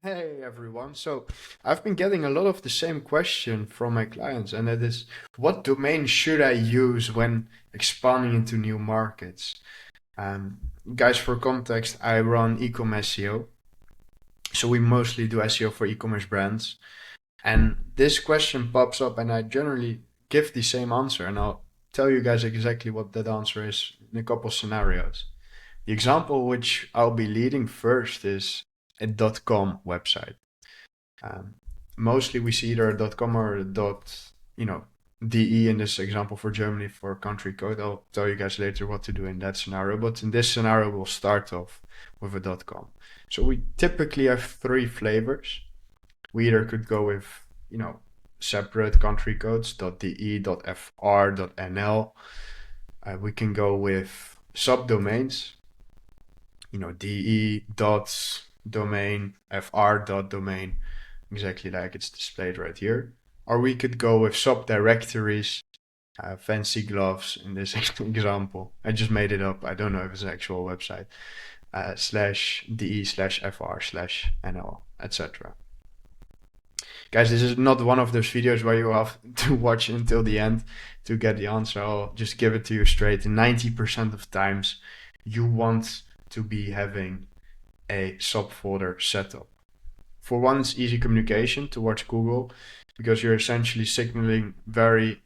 Hey everyone. So I've been getting a lot of the same question from my clients, and that is, what domain should I use when expanding into new markets? Um, Guys, for context, I run e-commerce SEO. So we mostly do SEO for e-commerce brands. And this question pops up, and I generally give the same answer, and I'll tell you guys exactly what that answer is in a couple scenarios. The example which I'll be leading first is a .com website. Um, Mostly we see either a .com or a .de in this example for Germany for country code. I'll tell you guys later what to do in that scenario, but in this scenario we'll start off with a .com. So we typically have three flavors. We either could go with, separate country codes, .de, .fr, .nl. We can go with subdomains, de dot domain, fr dot domain, exactly like it's displayed right here. Or we could go with subdirectories, fancy gloves in this example. I just made it up. I don't know if it's an actual website. Slash de slash fr slash nl, etc. Guys, this is not one of those videos where you have to watch until the end to get the answer. I'll just give it to you straight. 90% of times, you want to be having a subfolder setup. For one, it's easy communication towards Google because you're essentially signaling very,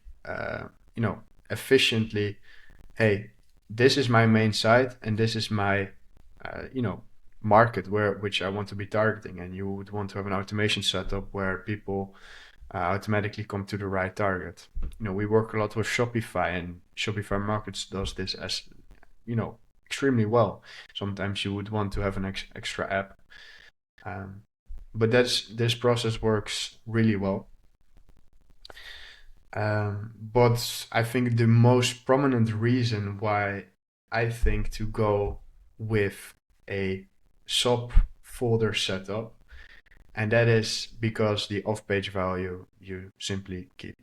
efficiently, hey, this is my main site and this is my, market which I want to be targeting. And you would want to have an automation setup where people automatically come to the right target. We work a lot with Shopify, and Shopify Markets does this as, extremely well. Sometimes you would want to have an extra app. But this process works really well. But I think the most prominent reason why I think to go with a subfolder setup, and that is because the off-page value you simply keep.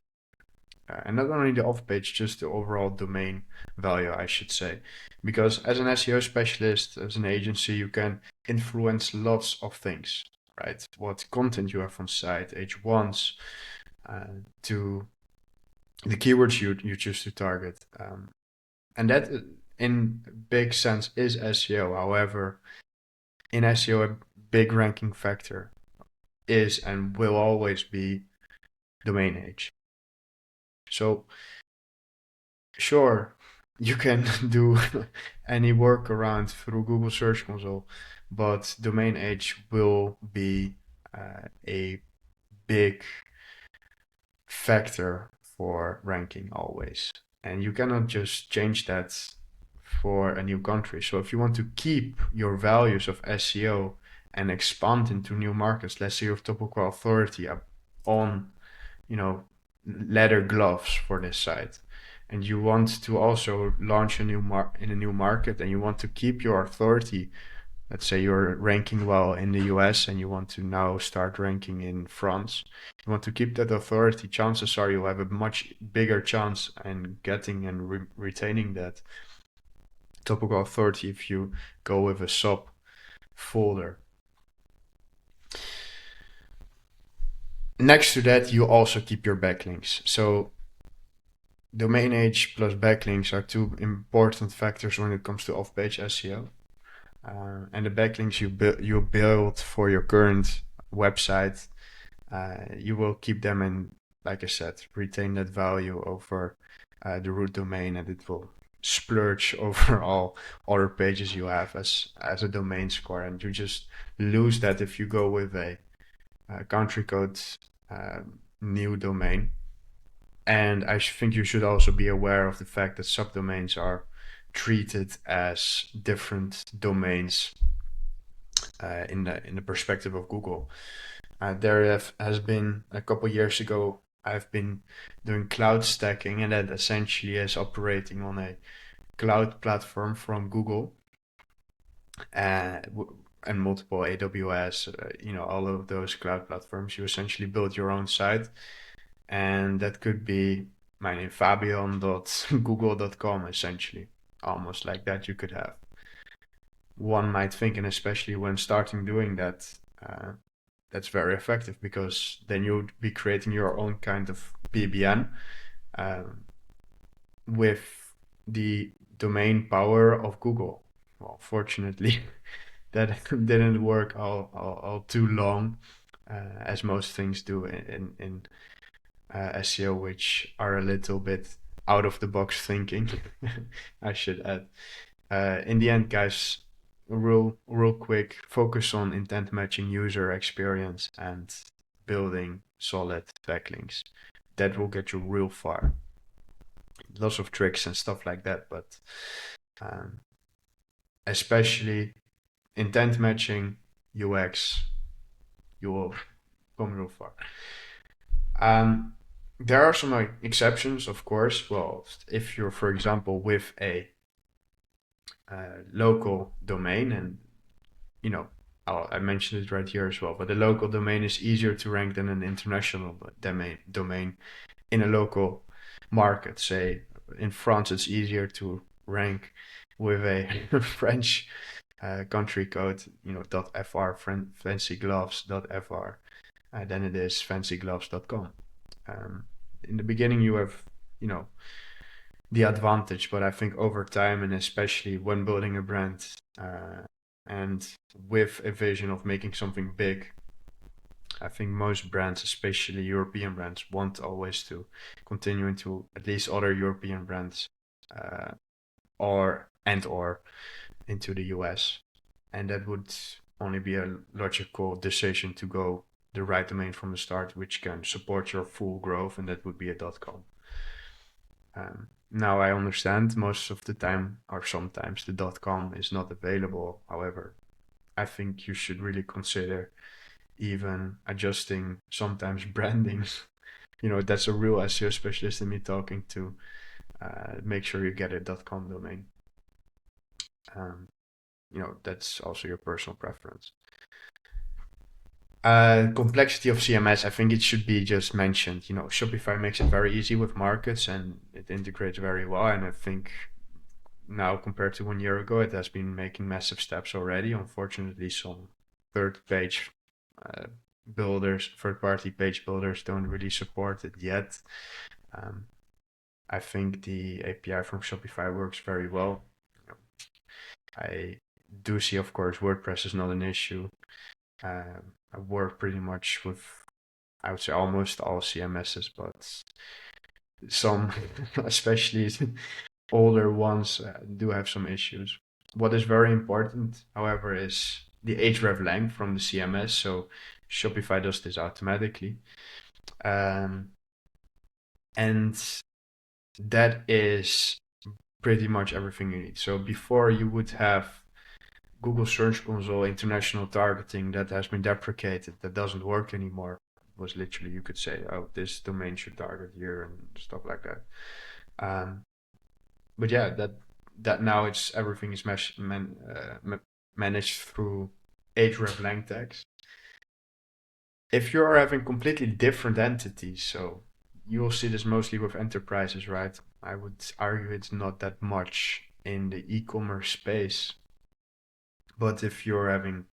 And not only the off-page, just the overall domain value, I should say. Because as an SEO specialist, as an agency, you can influence lots of things, right? What content you have on site, H1s, to the keywords you choose to target. And that, in big sense, is SEO. However, in SEO, a big ranking factor is and will always be domain age. So, sure, you can do any workaround through Google Search Console, but domain age will be a big factor for ranking always. And you cannot just change that for a new country. So if you want to keep your values of SEO and expand into new markets, let's say you have topical authority on, leather gloves for this site, and you want to also launch in a new market, and you want to keep your authority. Let's say you're ranking well in the US and you want to now start ranking in France. You want to keep that authority. Chances are you'll have a much bigger chance in getting and retaining that topical authority if you go with a sub folder. Next to that, you also keep your backlinks. So domain age plus backlinks are two important factors when it comes to off-page SEO. And the backlinks you build for your current website, you will keep them and, like I said, retain that value over the root domain, and it will splurge over all other pages you have as a domain score, and you just lose that if you go with a country code new domain. And I think you should also be aware of the fact that subdomains are treated as different domains in the perspective of Google. There has been a couple years ago, I've been doing cloud stacking, and that essentially is operating on a cloud platform from Google and multiple AWS, all of those cloud platforms. You essentially build your own site, and that could be my name, fabian.google.com, essentially. Almost like that you could have. One might think, and especially when starting doing that, that's very effective, because then you'd be creating your own kind of BBN with the domain power of Google. Well, fortunately, that didn't work all too long, as most things do in SEO, which are a little bit out of the box thinking, I should add. In the end, guys, real quick, focus on intent matching, user experience, and building solid backlinks. That will get you real far. Lots of tricks and stuff like that, but especially intent matching, UX, you will come real far. There are some exceptions, of course. Well, if you're, for example, with a local domain, and you know, I mentioned it right here as well, but the local domain is easier to rank than an international domain in a local market. Say in France, it's easier to rank with a French country code, .fr, fancy gloves.fr, than it is fancygloves.com. In the beginning, you have, the advantage, but I think over time, and especially when building a brand, and with a vision of making something big, I think most brands, especially European brands, want always to continue into at least other European brands, or into the US. And that would only be a logical decision to go the right domain from the start, which can support your full growth, and that would be a .com. Now I understand most of the time, or sometimes, the .com is not available. However, I think you should really consider even adjusting sometimes branding. That's a real SEO specialist in me talking to. Make sure you get a .com domain. That's also your personal preference. Complexity of CMS, I think it should be just mentioned. Shopify makes it very easy with markets, and it integrates very well. And I think now, compared to 1 year ago, it has been making massive steps already. Unfortunately, some third-party page builders don't really support it yet. I think the API from Shopify works very well. I do see, of course, WordPress is not an issue. I work pretty much with, I would say, almost all CMSs, but some, especially older ones, do have some issues. What is very important, however, is the Hreflang from the CMS. So Shopify does this automatically. And that is pretty much everything you need. So before, you would have Google Search Console international targeting that has been deprecated, that doesn't work anymore. It was literally, you could say, oh, this domain should target here and stuff like that. But yeah, that now everything is managed through Hreflang tags. If you're having completely different entities, so you will see this mostly with enterprises, right? I would argue it's not that much in the e-commerce space. But if you're having,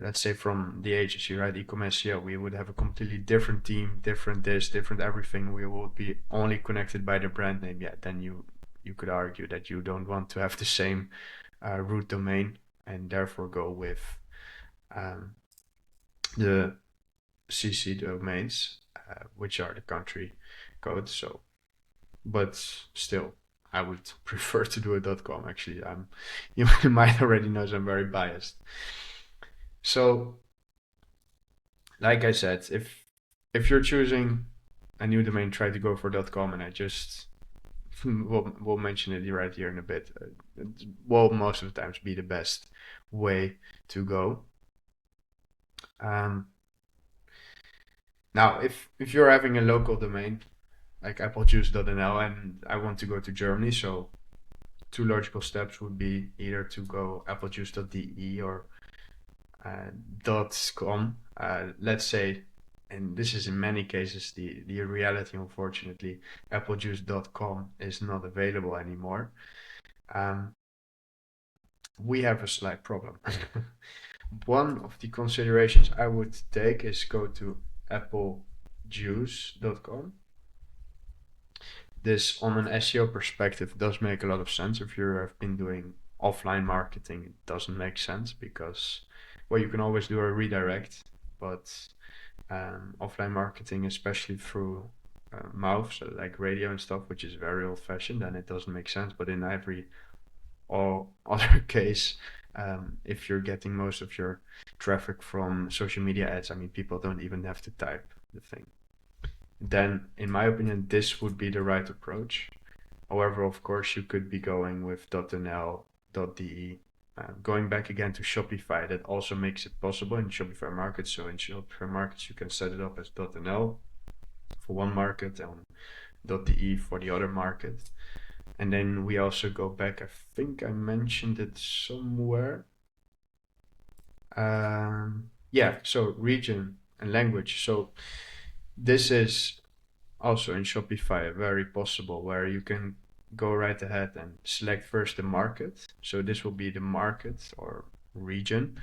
let's say, from the agency, right, e-commerce SEO, we would have a completely different team, different this, different everything. We would be only connected by the brand name. Yeah, then you could argue that you don't want to have the same root domain, and therefore go with the ccTLDs, which are the country codes. So, but still, I would prefer to do a .com. Actually, you might already know I'm very biased. So, like I said, if you're choosing a new domain, try to go for .com, and I just we'll mention it right here in a bit. It will most of the times be the best way to go. Now, if you're having a local domain like applejuice.nl, and I want to go to Germany, so two logical steps would be either to go applejuice.de or .com. Let's say, and this is in many cases the reality, unfortunately, applejuice.com is not available anymore. We have a slight problem. one of the considerations I would take is go to applejuice.com. This, on an SEO perspective, does make a lot of sense. If you have been doing offline marketing, it doesn't make sense because, well, you can always do a redirect, but offline marketing, especially through mouth, so like radio and stuff, which is very old-fashioned, then it doesn't make sense. But in every all other case, if you're getting most of your traffic from social media ads, I mean, people don't even have to type the thing. Then, in my opinion, this would be the right approach. However, of course, you could be going with .nl, .de. Going back again to Shopify, that also makes it possible in Shopify Markets. So in Shopify Markets, you can set it up as .nl for one market and .de for the other market. And then we also go back, I think I mentioned it somewhere. Yeah, so region and language. So this is also in Shopify very possible, where you can go right ahead and select first the market. So this will be the market or region.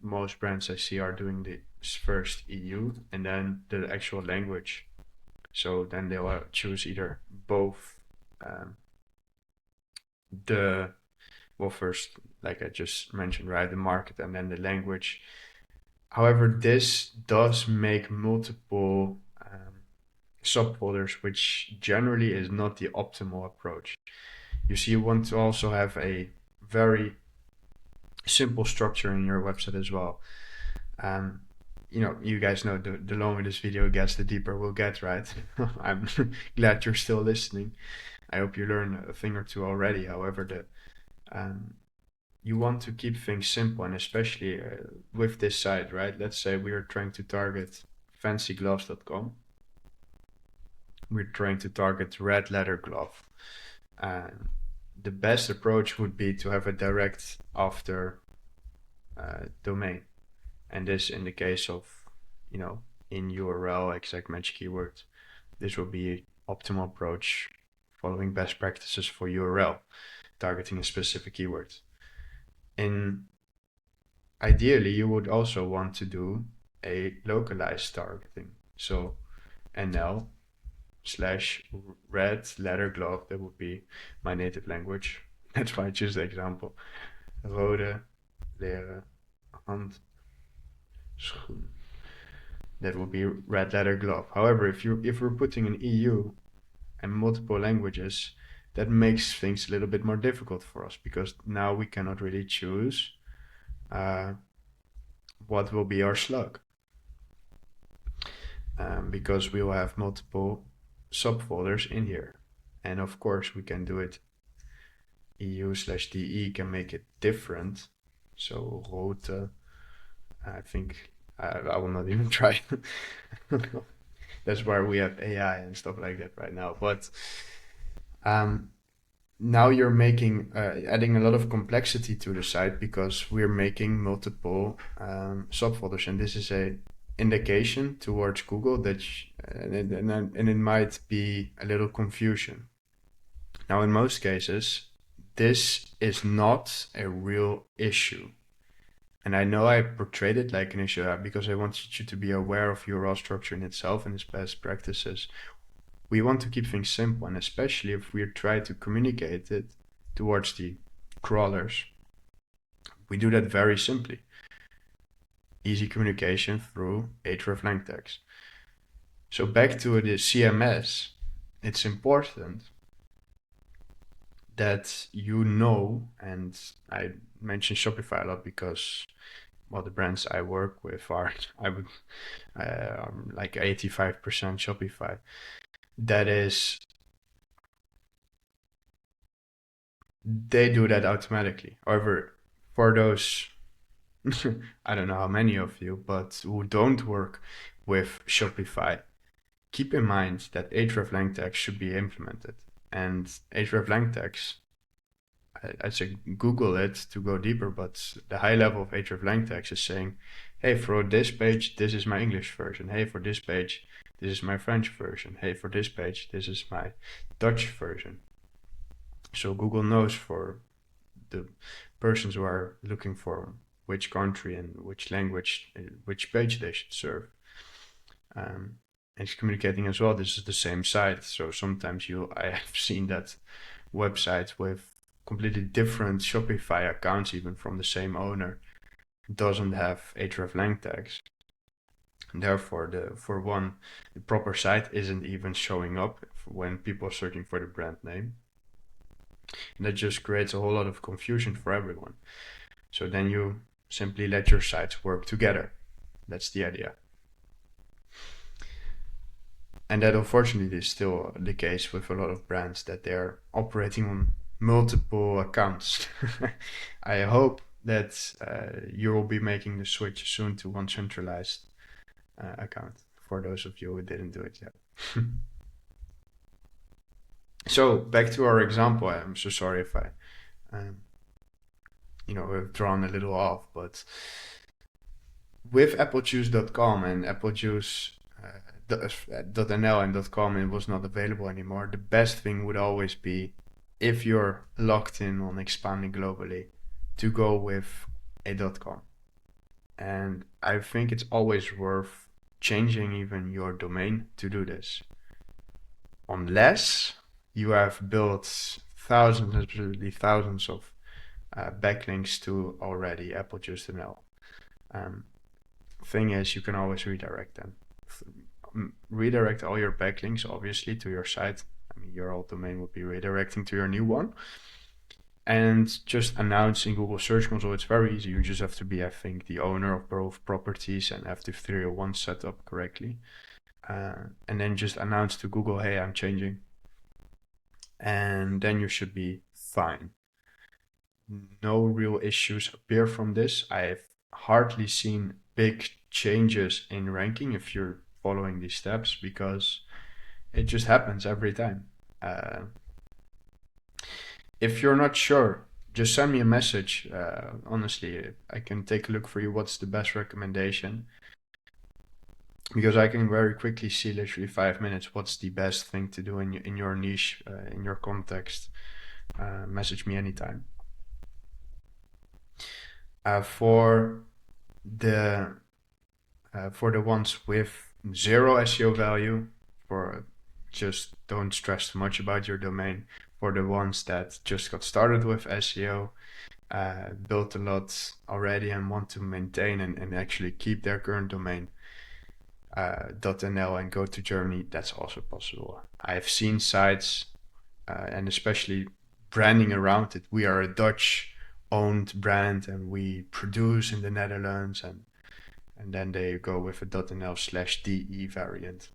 Most brands I see are doing this first EU and then the actual language. So then they'll choose either both first, like I just mentioned, right, the market and then the language. However, this does make multiple subfolders, which generally is not the optimal approach. You see, you want to also have a very simple structure in your website as well. You guys know the longer this video gets, the deeper we'll get, right? I'm glad you're still listening. I hope you learned a thing or two already. However, you want to keep things simple, and especially with this site, right? Let's say we are trying to target fancygloves.com. We're trying to target red leather glove. The best approach would be to have a direct after domain. And this, in the case of, in URL, exact match keyword, this will be optimal approach following best practices for URL, targeting a specific keyword. Ideally, you would also want to do a localized targeting. So NL/red leather glove, that would be my native language. That's why I choose the example. Rode leren handschoen. That would be red leather glove. However, if we're putting an EU and multiple languages, that makes things a little bit more difficult for us, because now we cannot really choose what will be our slug, because we will have multiple subfolders in here. And of course, we can do it EU/DE can make it different. So rote, I think I will not even try. That's where we have AI and stuff like that right now. But now you're making adding a lot of complexity to the site, because we're making multiple subfolders, and this is a indication towards Google that and it might be a little confusion. Now, in most cases, this is not a real issue. And I know I portrayed it like an issue because I wanted you to be aware of URL structure in itself and its best practices. We want to keep things simple, and especially if we try to communicate it towards the crawlers, we do that very simply. Easy communication through Hreflang tags. So back to the CMS, it's important that and I mention Shopify a lot because, well, the brands I work with are, like 85% Shopify. That is, they do that automatically. However, for those, I don't know how many of you, but who don't work with Shopify, keep in mind that hreflang tags should be implemented. And hreflang tags, I'd say Google it to go deeper, but the high level of hreflang tags is saying, hey, for this page, this is my English version. Hey, for this page, this is my French version. Hey, for this page, this is my Dutch version. So Google knows for the persons who are looking for which country and which language, which page they should serve. And it's communicating as well. This is the same site, so sometimes I have seen that websites with completely different Shopify accounts, even from the same owner, doesn't have hreflang tags. And therefore, the proper site isn't even showing up when people are searching for the brand name. And that just creates a whole lot of confusion for everyone. So then you simply let your sites work together. That's the idea. And that unfortunately is still the case with a lot of brands, that they're operating on multiple accounts. I hope that you will be making the switch soon to one centralized account, for those of you who didn't do it yet. So back to our example. I'm so sorry if I have drawn a little off, but with applejuice.com and applejuice.nl and .com, it was not available anymore. The best thing would always be, if you're locked in on expanding globally, to go with a .com. And I think it's always worth changing even your domain to do this, unless you have built thousands, absolutely thousands of backlinks to already applejuice.nl. Thing is, you can always redirect them. Redirect all your backlinks, obviously, to your site. I mean, your old domain would be redirecting to your new one. And just announce in Google Search Console. It's very easy. You just have to be, I think, the owner of both properties and have the 301 set up correctly. And then just announce to Google, hey, I'm changing. And then you should be fine. No real issues appear from this. I've hardly seen big changes in ranking if you're following these steps, because it just happens every time. If you're not sure, just send me a message. Honestly, I can take a look for you what's the best recommendation, because I can very quickly see, literally 5 minutes, what's the best thing to do in your niche, in your context. Message me anytime. For the ones with zero SEO value, just don't stress too much about your domain. For the ones that just got started with SEO, built a lot already and want to maintain and actually keep their current domain, .nl, and go to Germany, that's also possible. I've seen sites, and especially branding around it. We are a Dutch owned brand and we produce in the Netherlands, and then they go with a .nl/de variant.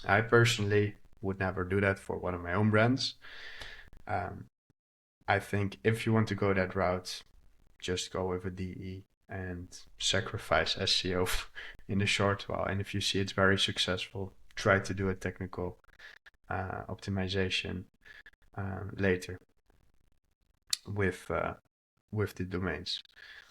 I personally would never do that for one of my own brands. I think if you want to go that route, just go with a DE and sacrifice SEO in the short while. And if you see it's very successful, try to do a technical optimization later with the domains.